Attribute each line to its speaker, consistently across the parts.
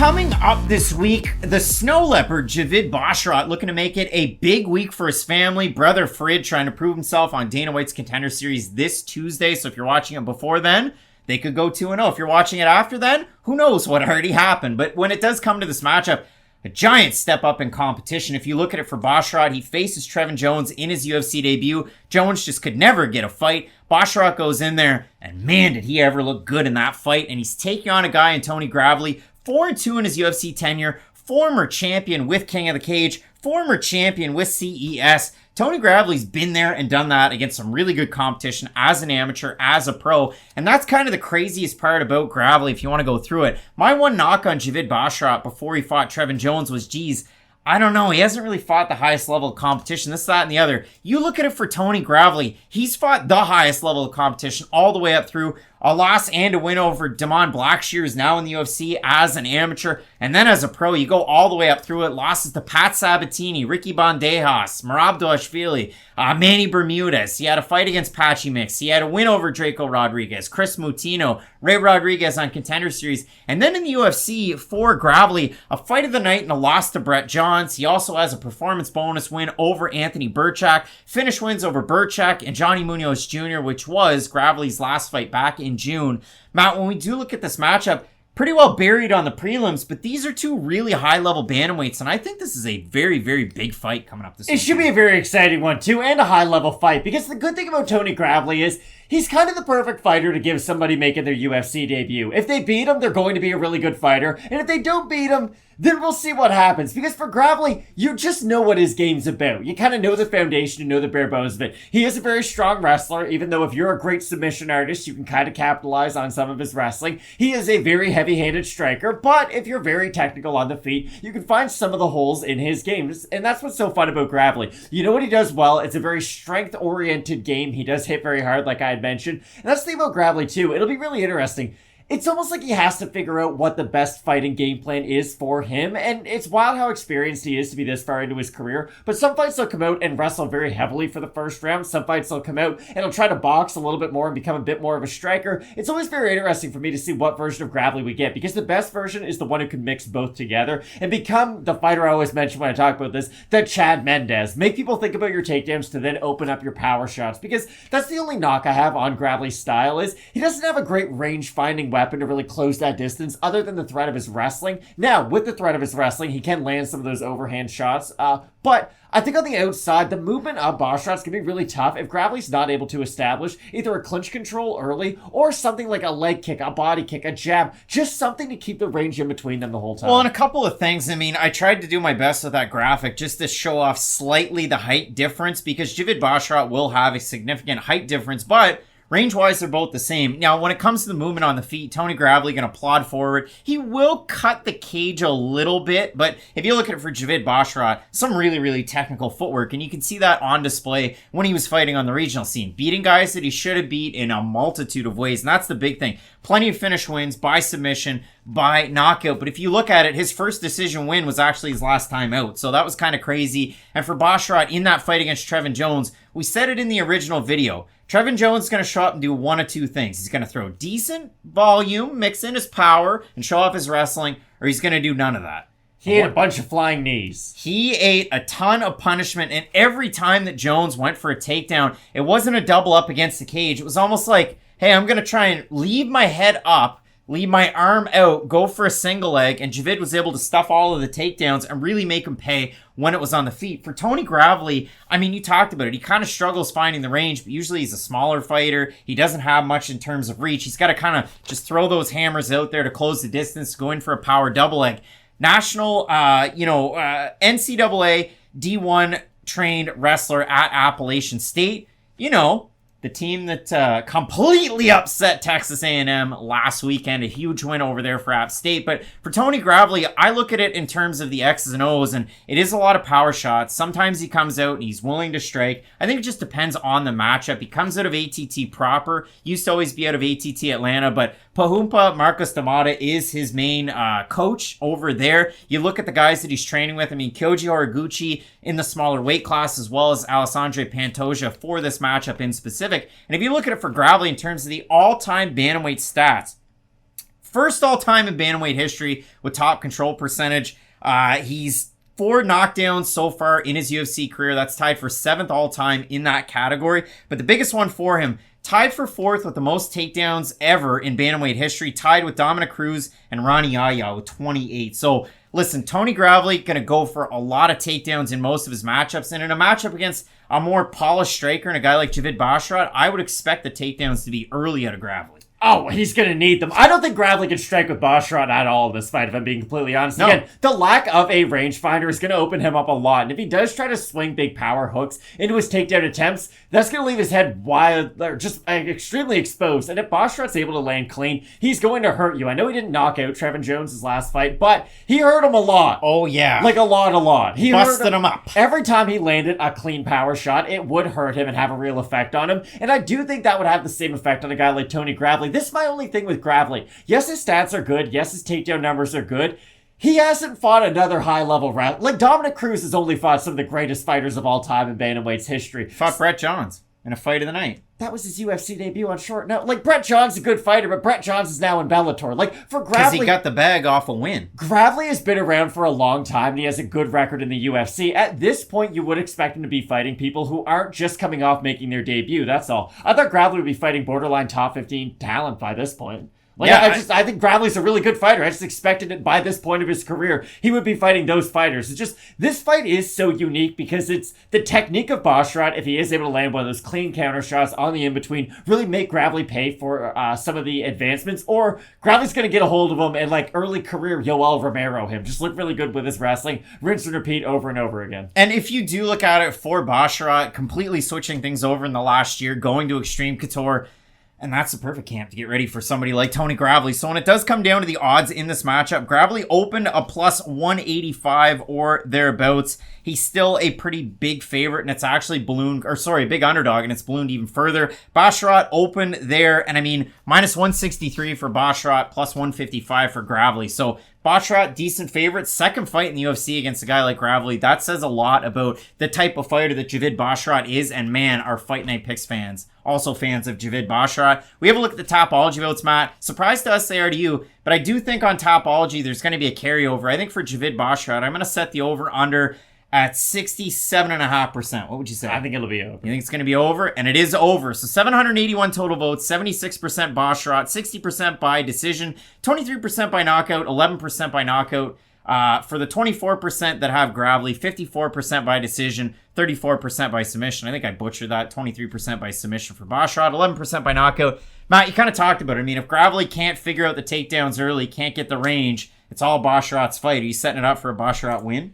Speaker 1: Coming up this week, the Snow Leopard, Javid Basharat, looking to make it a big week for his family. Brother Frid trying to prove himself on Dana White's Contender Series this Tuesday. So if you're watching it before then, they could go 2-0. If you're watching it after then, who knows what already happened. But when it does come to this matchup, a giant step up in competition. If you look at it for Basharat, he faces Trevin Jones in his UFC debut. Jones just could never get a fight. Basharat goes in there, and man, did he ever look good in that fight. And he's taking on a guy in Tony Gravely, 4-2 in his UFC tenure, former champion with King of the Cage, former champion with CES. Tony Gravely's been there and done that against some really good competition as an amateur, as a pro. And that's kind of the craziest part about Gravely if you want to go through it. My one knock on Javid Basharat before he fought Trevin Jones was, geez, I don't know. He hasn't really fought the highest level of competition. This, that, and the other. You look at it for Tony Gravely. He's fought the highest level of competition all the way up through a loss and a win over Damon Blackshear, now in the UFC as an amateur. And then as a pro, you go all the way up through it. Losses to Pat Sabatini, Ricky Bandejas, Merab Dvalishvili, Manny Bermudez. He had a fight against Patchy Mix. He had a win over Draco Rodriguez, Chris Mutino, Ray Rodriguez on Contender Series. And then in the UFC for Gravely, a fight of the night and a loss to Brett Johns. He also has a performance bonus win over Anthony Burchak. Finish wins over Burchak and Johnny Munoz Jr., which was Gravely's last fight back in June. Matt, when we do look at this matchup, pretty well buried on the prelims, but these are two really high-level bantamweights, and I think this is a very, very big fight coming up this week.
Speaker 2: It should be a very exciting one, too, and a high-level fight, because the good thing about Tony Gravely is he's kind of the perfect fighter to give somebody making their UFC debut. If they beat him, they're going to be a really good fighter, and if they don't beat him, then we'll see what happens. Because for Gravely, you just know what his game's about. You kind of know the foundation, you know the bare bones of it. He is a very strong wrestler, even though if you're a great submission artist, you can kind of capitalize on some of his wrestling. He is a very heavy-handed striker, but if you're very technical on the feet, you can find some of the holes in his game. And that's what's so fun about Gravely. You know what he does well? It's a very strength-oriented game. He does hit very hard, like I had mentioned. And that's the thing about Gravely, too. It'll be really interesting. It's almost like he has to figure out what the best fighting game plan is for him, and it's wild how experienced he is to be this far into his career, but some fights he'll come out and wrestle very heavily for the first round, some fights he'll come out and he'll try to box a little bit more and become a bit more of a striker. It's always very interesting for me to see what version of Gravely we get, because the best version is the one who can mix both together and become the fighter I always mention when I talk about this, the Chad Mendes. Make people think about your takedowns to then open up your power shots, because that's the only knock I have on Gravely's style is he doesn't have a great range-finding weapon to really close that distance other than the threat of his wrestling. Now, with the threat of his wrestling, he can land some of those overhand shots, but I think on the outside, the movement of Basharat's going to be really tough if Gravely's not able to establish either a clinch control early or something like a leg kick, a body kick, a jab, just something to keep the range in between them the whole time.
Speaker 1: Well, and a couple of things. I mean, I tried to do my best with that graphic just to show off slightly the height difference, because Javid Basharat will have a significant height difference, but range-wise, they're both the same. Now, when it comes to the movement on the feet, Tony Gravely going to plod forward. He will cut the cage a little bit, but if you look at it for Javid Basharat, some really, really technical footwork, and you can see that on display when he was fighting on the regional scene. Beating guys that he should have beat in a multitude of ways, and that's the big thing. Plenty of finish wins by submission, by knockout, but if you look at it, his first decision win was actually his last time out, so that was kind of crazy. And for Basharat, in that fight against Trevin Jones, we said it in the original video, Trevin Jones is going to show up and do one of two things. He's going to throw decent volume, mix in his power, and show off his wrestling, or he's going to do none of that.
Speaker 2: He ate a bunch of flying knees.
Speaker 1: He ate a ton of punishment, and every time that Jones went for a takedown, it wasn't a double up against the cage. It was almost like, hey, I'm going to try and leave my head up, leave my arm out, go for a single leg, and Javid was able to stuff all of the takedowns and really make him pay when it was on the feet. For Tony Gravely, I mean, you talked about it. He kind of struggles finding the range, but usually he's a smaller fighter. He doesn't have much in terms of reach. He's got to kind of just throw those hammers out there to close the distance, go in for a power double leg. National, NCAA D1 trained wrestler at Appalachian State. You know, the team that completely upset Texas A&M last weekend, a huge win over there for App State. But for Tony Gravely, I look at it in terms of the X's and O's, and it is a lot of power shots. Sometimes he comes out and he's willing to strike. I think it just depends on the matchup. He comes out of ATT proper, used to always be out of ATT Atlanta, but Pahumpa Marcos Damata is his main coach over there. You look at the guys that he's training with. I mean, Kyoji Horiguchi in the smaller weight class, as well as Alessandro Pantoja for this matchup in specific. And if you look at it for Gravely in terms of the all-time bantamweight stats, first all-time in bantamweight history with top control percentage. He's 4 knockdowns so far in his UFC career. That's tied for 7th all-time in that category. But the biggest one for him, tied for 4th with the most takedowns ever in bantamweight history, tied with Dominic Cruz and Ronnie Yahya with 28. So listen, Tony Gravely going to go for a lot of takedowns in most of his matchups. And in a matchup against a more polished striker and a guy like Javid Basharat, I would expect the takedowns to be early out of Gravely.
Speaker 2: Oh, he's going to need them. I don't think Gravely can strike with Basharat at all in this fight, if I'm being completely honest.
Speaker 1: No.
Speaker 2: Again, the lack of a rangefinder is going to open him up a lot. And if he does try to swing big power hooks into his takedown attempts, that's going to leave his head wide, or just extremely exposed. And if Basharat's able to land clean, he's going to hurt you. I know he didn't knock out Trevin Jones' last fight, but he hurt him a lot.
Speaker 1: Oh, yeah.
Speaker 2: Like a lot. He
Speaker 1: busted him up.
Speaker 2: Every time he landed a clean power shot, it would hurt him and have a real effect on him. And I do think that would have the same effect on a guy like Tony Gravely. This is my only thing with Gravely. Yes, his stats are good. Yes, his takedown numbers are good. He hasn't fought another high-level round. Like, Dominic Cruz has only fought some of the greatest fighters of all time in bantamweight's history.
Speaker 1: Fought Brett Johns in a fight of the night.
Speaker 2: That was his UFC debut on short notice. Like, Brett Johns is a good fighter, but Brett Johns is now in Bellator. Like, for Gravely...
Speaker 1: Because he got the bag off a win.
Speaker 2: Gravely has been around for a long time, and he has a good record in the UFC. At this point, you would expect him to be fighting people who aren't just coming off making their debut, that's all. I thought Gravely would be fighting borderline top 15 talent by this point. Like, yeah, I think Gravely's a really good fighter. I just expected it by this point of his career, he would be fighting those fighters. It's just, this fight is so unique because it's the technique of Basharat, if he is able to land one of those clean counter shots on the in-between, really make Gravely pay for some of the advancements, or Gravely's going to get a hold of him and, like, early career Yoel Romero him. Just look really good with his wrestling, rinse and repeat over and over again.
Speaker 1: And if you do look at it for Basharat, completely switching things over in the last year, going to Extreme Couture, and that's the perfect camp to get ready for somebody like Tony Gravely. So when it does come down to the odds in this matchup, Gravely opened a plus 185 or thereabouts. He's still a pretty big favorite, and it's actually ballooned, a big underdog, and it's ballooned even further. Basharat opened there, and I mean, minus 163 for Basharat, plus 155 for Gravely. So Basharat, decent favorite. Second fight in the UFC against a guy like Gravely. That says a lot about the type of fighter that Javid Basharat is. And man, our Fight Night Picks fans, also fans of Javid Basharat. We have a look at the Tapology votes, Matt. Surprised to us they are to you, but I do think on Tapology there's going to be a carryover. I think for Javid Basharat, I'm going to set the over-under at 67.5%. What would you say?
Speaker 2: I think it'll be over.
Speaker 1: You think it's going to be over? And it is over. So 781 total votes, 76% Basharat, 60% by decision, 23% by knockout, 11% by knockout. For the 24% that have Gravely, 54% by decision, 34% by submission. I think I butchered that. 23% by submission for Basharat, 11% by knockout. Matt, you kind of talked about it. I mean, if Gravely can't figure out the takedowns early, can't get the range, it's all Basharat's fight. Are you setting it up for a Basharat win?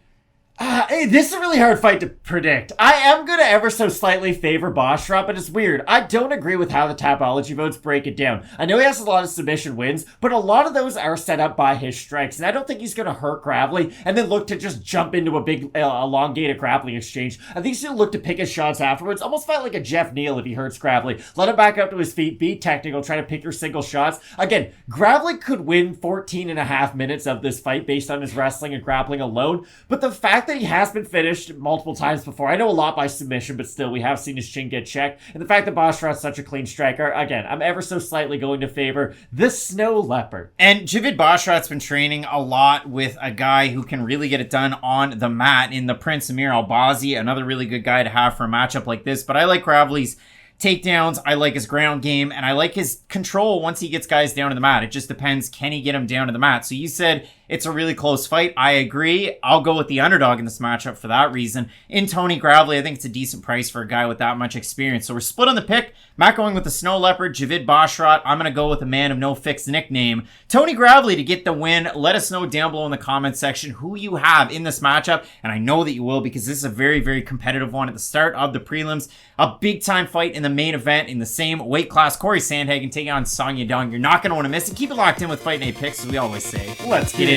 Speaker 2: Hey, this is a really hard fight to predict. I am going to ever so slightly favor Basharat, but it's weird. I don't agree with how the Tapology votes break it down. I know he has a lot of submission wins, but a lot of those are set up by his strikes, and I don't think he's going to hurt Gravely and then look to just jump into a big elongated grappling exchange. I think he's going to look to pick his shots afterwards, almost fight like a Jeff Neal if he hurts Gravely. Let him back up to his feet, be technical, try to pick your single shots. Again, Gravely could win 14 and a half minutes of this fight based on his wrestling and grappling alone, but the fact that he has been finished multiple times before. I know a lot by submission, but still, we have seen his chin get checked. And the fact that Basharat's such a clean striker, again, I'm ever so slightly going to favor the Snow Leopard.
Speaker 1: And Javid Basharat's been training a lot with a guy who can really get it done on the mat in the Prince Amir Albazi, another really good guy to have for a matchup like this. But I like Gravely's takedowns, I like his ground game, and I like his control once he gets guys down to the mat. It just depends, can he get him down to the mat? So you said it's a really close fight. I agree. I'll go with the underdog in this matchup for that reason. In Tony Gravely, I think it's a decent price for a guy with that much experience. So we're split on the pick. Matt going with the Snow Leopard, Javid Basharat. I'm going to go with a man of no fixed nickname, Tony Gravely, to get the win. Let us know down below in the comments section who you have in this matchup, and I know that you will because this is a very, very competitive one at the start of the prelims. A big-time fight in the main event in the same weight class. Corey Sandhagen taking on Song Yadong. You're not going to want to miss it. Keep it locked in with Fight Night Picks, as we always say. Let's get